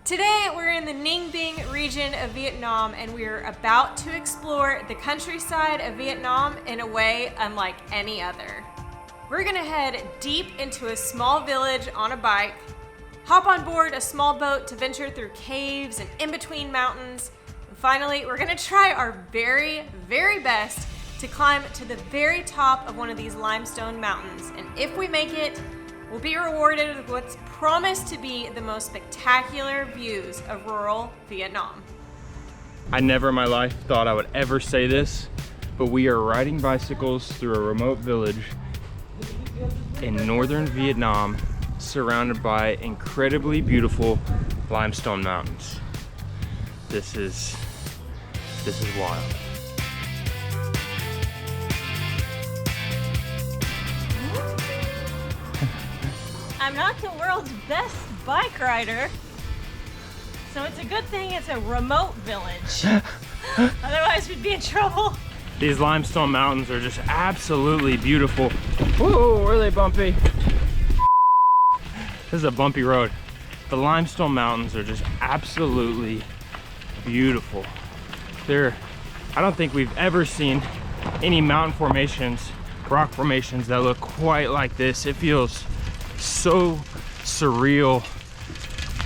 Today we're in the Ninh Binh region of Vietnam and we're about to explore the countryside of Vietnam in a way unlike any other. We're gonna head deep into a small village on a bike, hop on board a small boat to venture through caves and in between mountains, and finally we're gonna try our very, very best to climb to the very top of one of these limestone mountains. And if we make it, we'll be rewarded with what's promised to be the most spectacular views of rural Vietnam. I never in my life thought I would ever say this, but we are riding bicycles through a remote village in northern Vietnam, surrounded by incredibly beautiful limestone mountains. This is wild. I'm not the world's best bike rider, so it's a good thing it's a remote village. Otherwise we'd be in trouble. These limestone mountains are just absolutely beautiful. Whoa, really bumpy. This is a bumpy road. The limestone mountains are just absolutely beautiful. I don't think we've ever seen any mountain formations, rock formations that look quite like this. It feels so surreal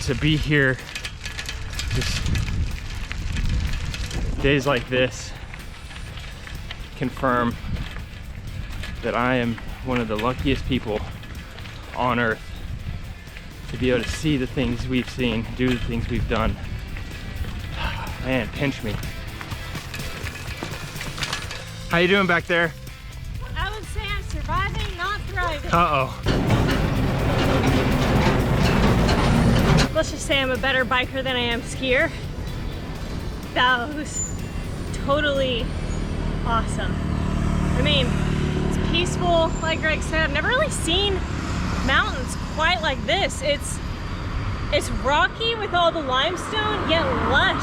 to be here. Just days like this confirm that I am one of the luckiest people on earth to be able to see the things we've seen, do the things we've done. Man, pinch me. How you doing back there? I would say I'm surviving, not thriving. Uh-oh. Let's just say I'm a better biker than I am skier. That was totally awesome. I mean, it's peaceful, like Greg said. I've never really seen mountains quite like this. It's rocky with all the limestone, yet lush.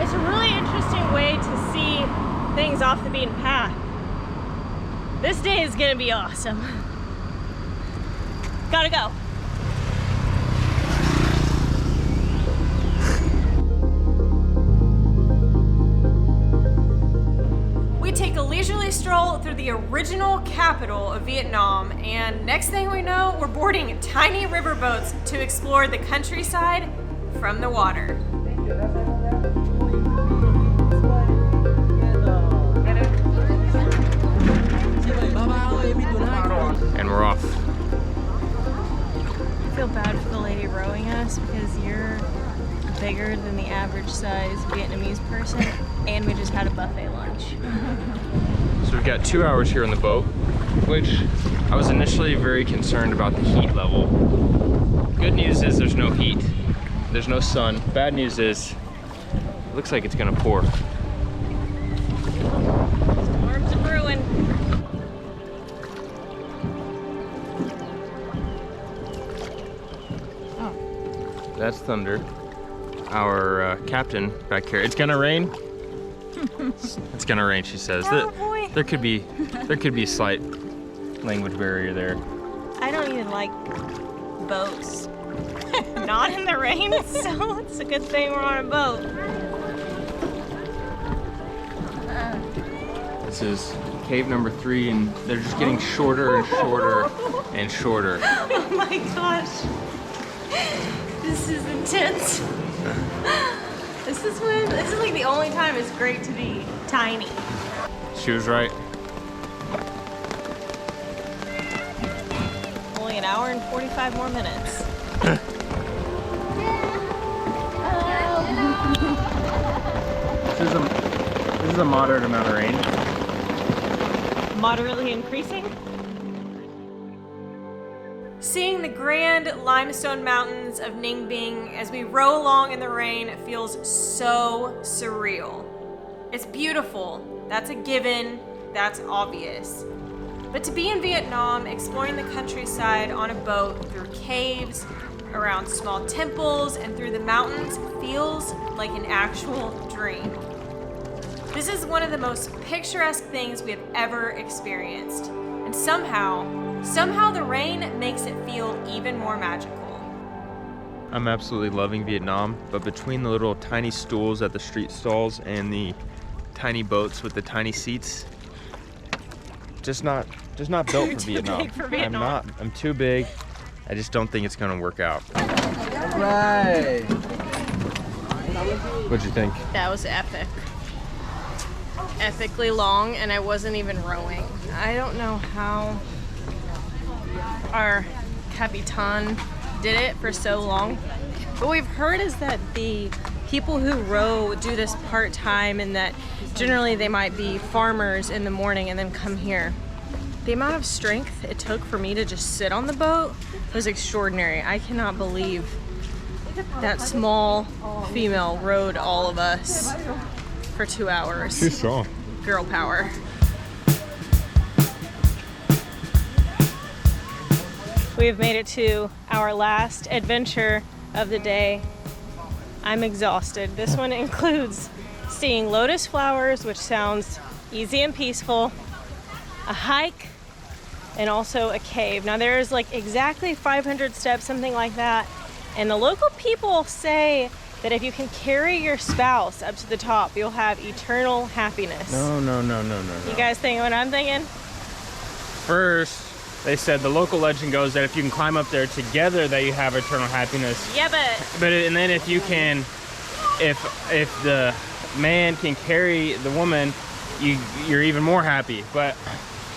It's a really interesting way to see things off the beaten path. This day is gonna be awesome. Gotta go. We take a leisurely stroll through the original capital of Vietnam, and next thing we know, we're boarding tiny riverboats to explore the countryside from the water. And we're off. I feel bad for the lady rowing us because you're bigger than the average size Vietnamese person, and we just had a buffet lunch. So we've got 2 hours here on the boat, which I was initially very concerned about the heat level. Good news is there's no heat, there's no sun. Bad news is it looks like it's gonna pour. Storms are brewing. That's Thunder, our captain back here. It's gonna rain. It's gonna rain, she says. Oh, boy. There could be a slight language barrier there. I don't even like boats. Not in the rain, so it's a good thing we're on a boat. This is cave number 3, and they're just getting shorter and shorter and shorter. Oh my gosh. This is intense. This is like the only time it's great to be tiny. She was right. Only an hour and 45 more minutes. This is a moderate amount of rain. Moderately increasing. Seeing the grand limestone mountains of Ninh Binh as we row along in the rain feels so surreal. It's beautiful, that's a given, that's obvious. But to be in Vietnam, exploring the countryside on a boat through caves, around small temples, and through the mountains feels like an actual dream. This is one of the most picturesque things we have ever experienced, and somehow the rain makes it feel even more magical. I'm absolutely loving Vietnam, but between the little tiny stools at the street stalls and the tiny boats with the tiny seats, just not built for Too Vietnam. big for Vietnam. I'm too big. I just don't think it's gonna work out. Right. What'd you think? That was epic. Epically long, and I wasn't even rowing. I don't know how our Capitan did it for so long. What we've heard is that the people who row do this part-time, and that generally they might be farmers in the morning and then come here. The amount of strength it took for me to just sit on the boat was extraordinary. I cannot believe that small female rowed all of us for 2 hours. Too strong. Girl power. We have made it to our last adventure of the day. I'm exhausted. This one includes seeing lotus flowers, which sounds easy and peaceful, a hike, and also a cave. Now there's like exactly 500 steps, something like that. And the local people say that if you can carry your spouse up to the top, you'll have eternal happiness. No. You guys think what I'm thinking? First, they said the local legend goes that if you can climb up there together, that you have eternal happiness. Yeah, And then if you can, if the man can carry the woman, you're even more happy. But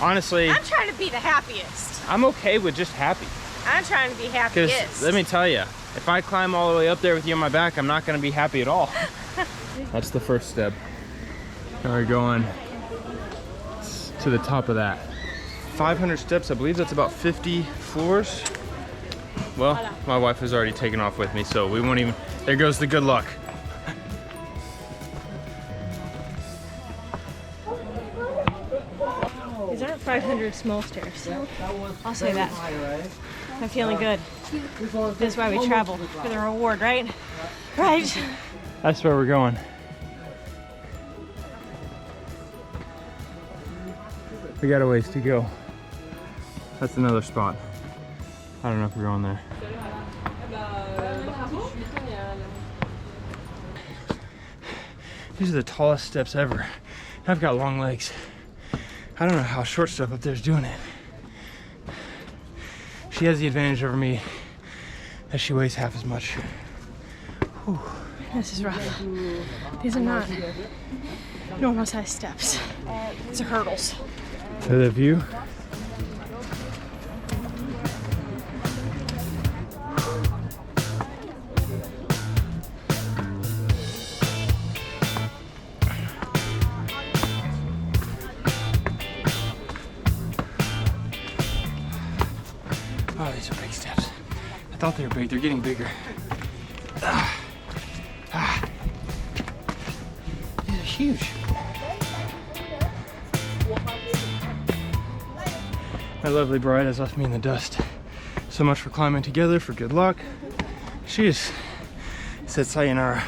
honestly, I'm trying to be the happiest. I'm okay with just happy. I'm trying to be Because happiest. let me tell you, if I climb all the way up there with you on my back, I'm not gonna be happy at all. That's the first step. Now we're going to the top of that. 500 steps, I believe that's about 50 floors. Well, my wife has already taken off with me, so we won't even, there goes the good luck. These aren't 500 small stairs. I'll say that. I'm feeling good. This is why we travel, for the reward, right? Right. That's where we're going. We got a ways to go. That's another spot. I don't know if we're going there. These are the tallest steps ever. I've got long legs. I don't know how short stuff up there's doing it. She has the advantage over me that she weighs half as much. Whew. This is rough. These are not normal size steps. These are hurdles. To the view. Oh, these are big steps. I thought they were big. They're getting bigger. These are huge. My lovely bride has left me in the dust. So much for climbing together, for good luck. She has said sayonara.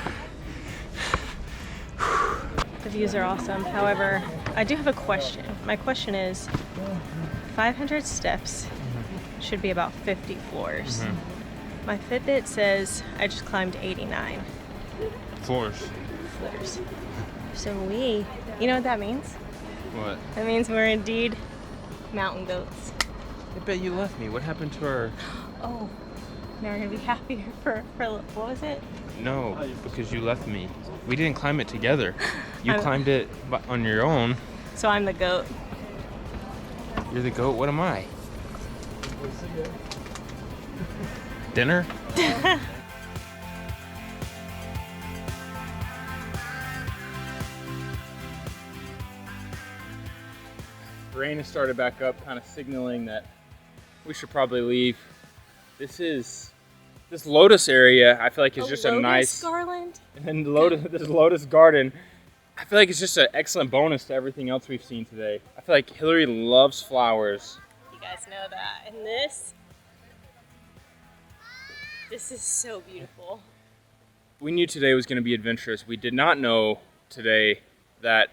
The views are awesome. However, I do have a question. My question is, 500 steps should be about 50 floors. My Fitbit says I just climbed 89 Floors. floors. So you know what that means? What? That means we're indeed mountain goats. I bet you left me. What happened to our... Oh, now we're gonna be happier for what was it? No, because you left me. We didn't climb it together. You I'm- climbed it on your own. So I'm the goat. You're the goat. What am I? Dinner? Rain has started back up, kind of signaling that we should probably leave. This lotus area, I feel like is just a nice garland. and this lotus garden. I feel like it's just an excellent bonus to everything else we've seen today. I feel like Hillary loves flowers. You guys know that. And this is so beautiful. We knew today was going to be adventurous. We did not know today that,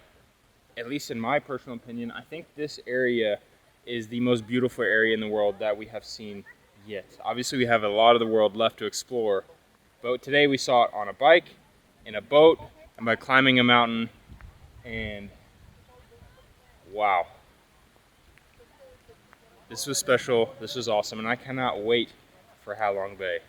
at least in my personal opinion, I think this area is the most beautiful area in the world that we have seen yet. Obviously, we have a lot of the world left to explore, But today we saw it on a bike, in a boat, and by climbing a mountain, and wow. This was special, this was awesome, and I cannot wait for Ha Long Bay.